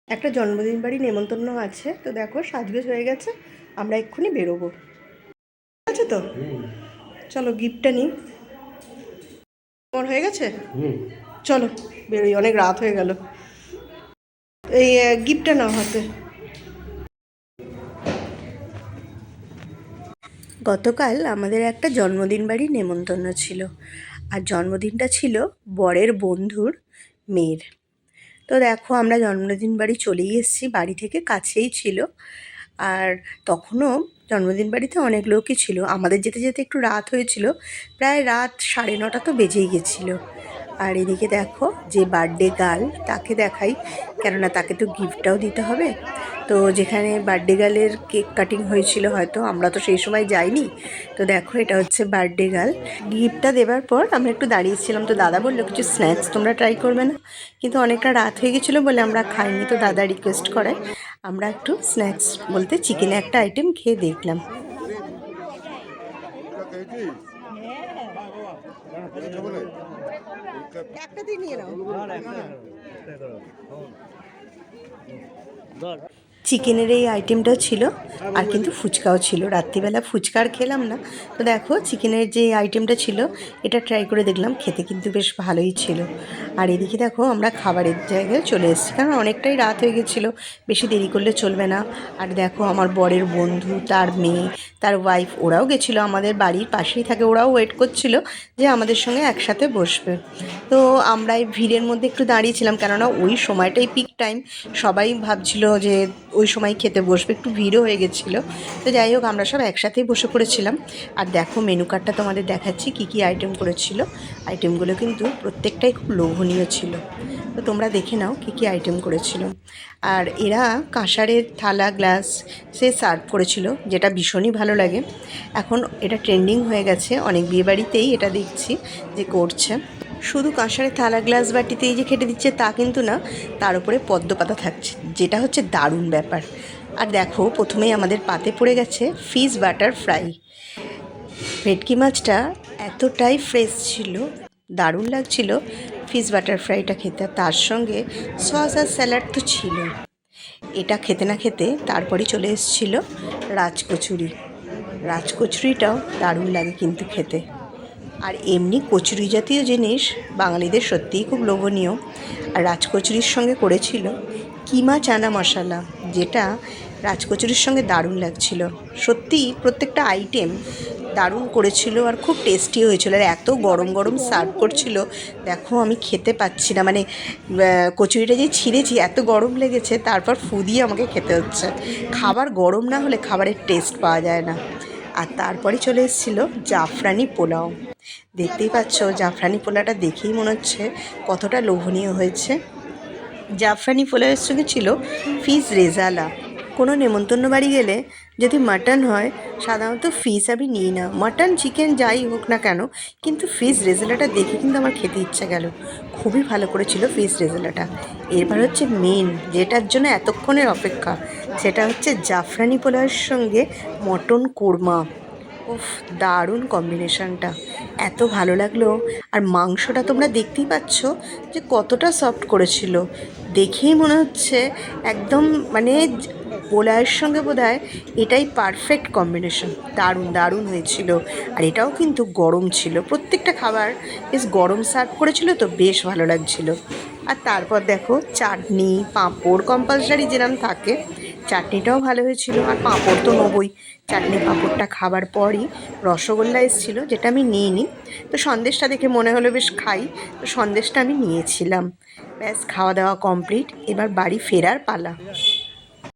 একটা জন্মদিন বাড়ি নেমন্তন্ন আছে, তো দেখো সাজগোজ হয়ে গেছে, আমরা এক্ষুনি বেরোবো। আছে তো, চলো গিফটটা নিই। তোমার হয়ে গেছে? চলো বেরোই, অনেক রাত হয়ে গেল। এই গিফটটা নাও হাতে। গতকাল আমাদের একটা জন্মদিন বাড়ি নেমন্তন্ন ছিল, আর জন্মদিনটা ছিল বরের বন্ধুর মেয়ের। তো দেখো আমরা জন্মদিন বাড়ি চলেই এসেছি, বাড়ি থেকে কাছেই ছিল। আর তখনও জন্মদিন বাড়িতে অনেক লোকই ছিল, আমাদের যেতে যেতে একটু রাত হয়েছিল, প্রায় রাত 9:30 তো বেজেই গেছিলো। আর এদিকে দেখো যে বার্থডে গার্ল, তাকে দেখাই, কেননা তাকে তো গিফটটাও দিতে হবে। তো যেখানে বার্থডে গার্লের কেক কাটিং হয়েছিল, হয়তো আমরা তো সেই সময় যাইনি, তো দেখো এটা হচ্ছে বার্থডে গার্ল। গিফটটা দেওয়ার পর আমরা একটু দাঁড়িয়েছিলাম, তো দাদা বললো কিছু স্ন্যাক্স তোমরা ট্রাই করবে না, কিন্তু অনেকটা রাত হয়ে গেছিলো বলে আমরা খাইনি। তো দাদা রিকোয়েস্ট করায় আমরা একটু স্ন্যাক্স বলতে চিকেনে একটা আইটেম খেয়ে দেখলাম। একটা দিয়ে নিয়ে নাও। চিকেনের এই আইটেমটাও ছিল, আর কিন্তু ফুচকাও ছিল। রাত্রিবেলা ফুচকা আর খেলাম না, তো দেখো চিকেনের যে আইটেমটা ছিল এটা ট্রাই করে দেখলাম, খেতে কিন্তু বেশ ভালোই ছিল। আর এদিকে দেখো আমরা খাবারের জায়গায় চলে এসেছি, কারণ অনেকটাই রাত হয়ে গেছিলো, বেশি দেরি করলে চলবে না। আর দেখো আমার বরের বন্ধু, তার মেয়ে, তার ওয়াইফ, ওরাও গেছিলো, আমাদের বাড়ির পাশেই থাকে, ওরাও ওয়েট করছিল যে আমাদের সঙ্গে একসাথে বসবে। তো আমরা এই ভিড়ের মধ্যে একটু দাঁড়িয়েছিলাম, কেননা ওই সময়টাই পিক টাইম, সবাই ভাবছিল যে ওই সময় খেতে বসবে, একটু ভিড়ও হয়ে গেছিলো। তো যাই হোক আমরা সব একসাথেই বসে পড়েছিলাম। আর দেখো মেনু কার্ডটা তোমাদের দেখাচ্ছি কী কী আইটেম করেছিল। আইটেমগুলো কিন্তু প্রত্যেকটাই খুব লোভনীয় ছিল, তো তোমরা দেখে নাও কী কী আইটেম করেছিল। আর এরা কাঁসারের থালা গ্লাস সে সার্ভ করেছিল, যেটা ভীষণই ভালো লাগে। এখন এটা ট্রেন্ডিং হয়ে গেছে, অনেক বিয়েবাড়িতেই এটা দেখছি যে করছে। শুধু কাঁসারের থালা গ্লাস বাটিতেই যে খেতে দিচ্ছে তা কিন্তু না, তার উপরে পদ্ম পাতা থাকছে, যেটা হচ্ছে দারুণ ব্যাপার। আর দেখো প্রথমেই আমাদের পাতে পড়ে গেছে ফিশ বাটার ফ্রাই। ভেটকি মাছটা এতটাই ফ্রেশ ছিল, দারুণ লাগছিল ফিশ বাটার ফ্রাইটা খেতে। তার সঙ্গে সস আর স্যালাড তো ছিল। এটা খেতে না খেতে তারপরে চলে এসেছিল রাজকচুরি। রাজকচুরিটাও দারুণ লাগে কিন্তু খেতে। আর এমনি কচুরি জাতীয় জিনিস বাঙালিদের সত্যিই খুব লোভনীয়। আর রাজকচুরির সঙ্গে করেছিল কিমা চানা মশলা, যেটা রাজকচুরির সঙ্গে দারুণ লাগছিল। সত্যিই প্রত্যেকটা আইটেম দারুণ করেছিল আর খুব টেস্টি হয়েছিল। আর এত গরম গরম সার্ভ করছিল, দেখো আমি খেতে পাচ্ছি না, মানে কচুরিটা যে ছিঁড়েছি এত গরম লেগেছে, তারপর ফু দিয়ে আমাকে খেতে হচ্ছে। খাবার গরম না হলে খাবারের টেস্ট পাওয়া যায় না। আর তারপরে চলে এসেছিলো জাফরানি পোলাও। দেখতেই পাচ্ছ জাফরানি পোলাওটা দেখেই মনে হচ্ছে কতটা লোভনীয় হয়েছে। জাফরানি পোলাওয়ের সঙ্গে ছিল ফিশ রেজালা। কোনো নেমন্তন্ন বাড়ি গেলে যদি মাটন হয়, সাধারণত ফিশ আমি নিই না, মাটন চিকেন যাই হোক না কেন, কিন্তু ফিশ রেজালাটা দেখে কিন্তু আমার খেতে ইচ্ছা গেল। খুবই ভালো করেছিল ফিশ রেজালাটা। এরপর হচ্ছে মেন, যেটার জন্য এতক্ষণের অপেক্ষা, সেটা হচ্ছে জাফরানি পোলাওয়ের সঙ্গে মটন কোরমা। উফ, দারুণ কম্বিনেশানটা, এত ভালো লাগলো। আর মাংসটা তোমরা দেখতেই পাচ্ছ যে কতটা সফট করেছিল, দেখেই মনে হচ্ছে একদম মানে পোলাওয়ের সঙ্গে বোধহয় এটাই পারফেক্ট কম্বিনেশন। দারুণ দারুণ হয়েছিল। আর এটাও কিন্তু গরম ছিল, প্রত্যেকটা খাবার বেশ গরম সার্ভ করেছিল, তো বেশ ভালো লাগছিল। আর তারপর দেখো চাটনি পাঁপড় কম্পালসারি যেরকম থাকে, চাটনিটাও ভালো হয়েছিল, আর পাঁপড় তো নেবই। চাটনি পাঁপড়টা খাবার পরই রসগোল্লা এসেছিলো, যেটা আমি নিইনি। তো সন্দেশটা দেখে মনে হলো বেশ খাই, তো সন্দেশটা আমি নিয়েছিলাম। ব্যাস খাওয়া দাওয়া কমপ্লিট, এবার বাড়ি ফেরার পালা।